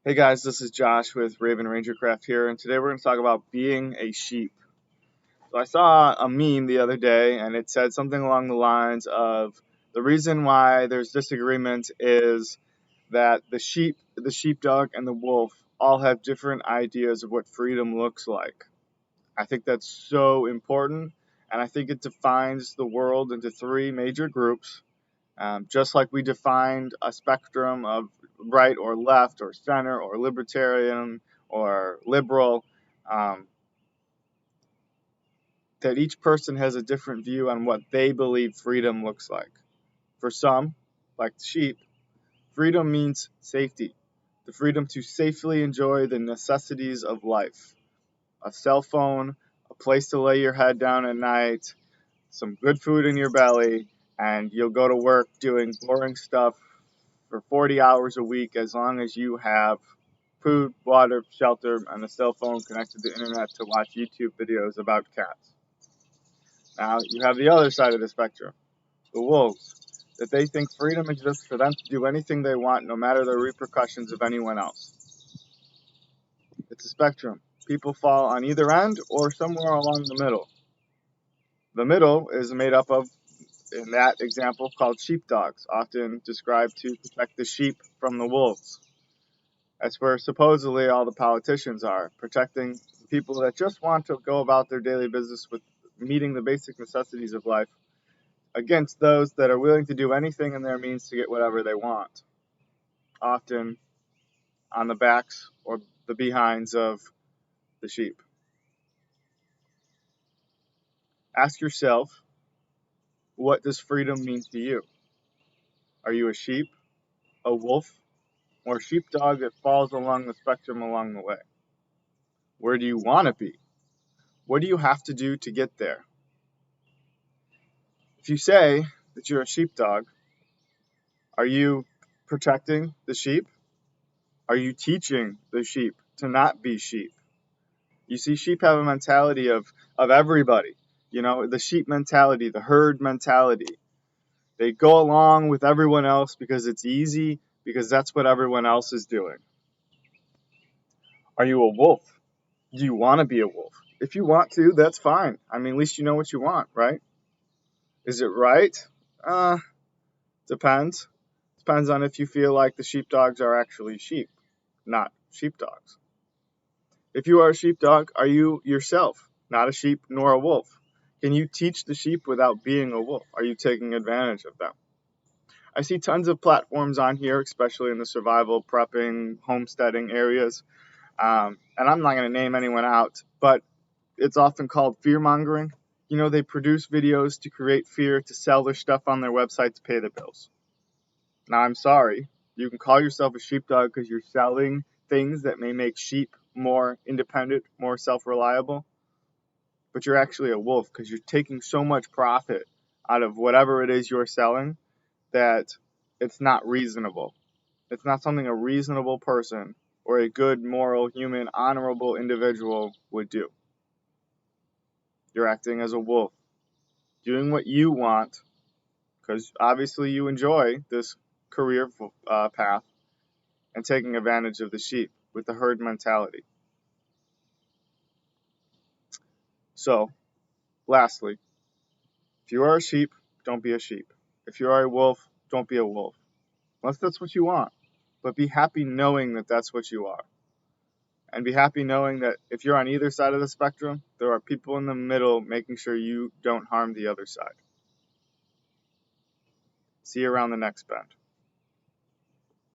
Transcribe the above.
Hey guys, this is Josh with Raven Ranger Craft here, and today we're going to talk about being a sheep. So I saw a meme the other day, and it said something along the lines of the reason why there's disagreement is that the sheepdog, and the wolf all have different ideas of what freedom looks like. I think that's so important, and I think it defines the world into three major groups, just like we defined a spectrum of right or left or center or libertarian or liberal, um, that each person has a different view on what they believe freedom looks like. For some, like the sheep, freedom means safety, the freedom to safely enjoy the necessities of life: a cell phone, a place to lay your head down at night, some good food in your belly, and you'll go to work doing boring stuff for 40 hours a week as long as you have food, water, shelter, and a cell phone connected to the internet to watch YouTube videos about cats. Now, you have the other side of the spectrum, the wolves, that they think freedom exists for them to do anything they want, no matter the repercussions of anyone else. It's a spectrum. People fall on either end or somewhere along the middle. The middle is made up of, in that example, called sheepdogs, often described to protect the sheep from the wolves. That's where supposedly all the politicians are, protecting people that just want to go about their daily business with meeting the basic necessities of life against those that are willing to do anything in their means to get whatever they want, often on the backs or the behinds of the sheep. Ask yourself, what does freedom mean to you? Are you a sheep, a wolf, or a sheepdog that falls along the spectrum along the way? Where do you want to be? What do you have to do to get there? If you say that you're a sheepdog, are you protecting the sheep? Are you teaching the sheep to not be sheep? You see, sheep have a mentality of everybody. You know, the sheep mentality, the herd mentality. They go along with everyone else because it's easy, because that's what everyone else is doing. Are you a wolf? Do you want to be a wolf? If you want to, that's fine. I mean, at least you know what you want, right? Is it right? Uh, Depends. Depends on if you feel like the sheepdogs are actually sheep, not sheepdogs. If you are a sheepdog, are you yourself not a sheep nor a wolf? Can you teach the sheep without being a wolf? Are you taking advantage of them? I see tons of platforms on here, especially in the survival, prepping, homesteading areas. And I'm not going to name anyone out, but it's often called fear mongering. You know, they produce videos to create fear, to sell their stuff on their website to pay the bills. Now, I'm sorry. You can call yourself a sheepdog because you're selling things that may make sheep more independent, more self-reliable, but you're actually a wolf because you're taking so much profit out of whatever it is you're selling that it's not reasonable. It's not something a reasonable person or a good, moral, human, honorable individual would do. You're acting as a wolf, doing what you want because obviously you enjoy this career path, and taking advantage of the sheep with the herd mentality. So, lastly, if you are a sheep, don't be a sheep. If you are a wolf, don't be a wolf. Unless that's what you want. But be happy knowing that that's what you are. And be happy knowing that if you're on either side of the spectrum, there are people in the middle making sure you don't harm the other side. See you around the next bend.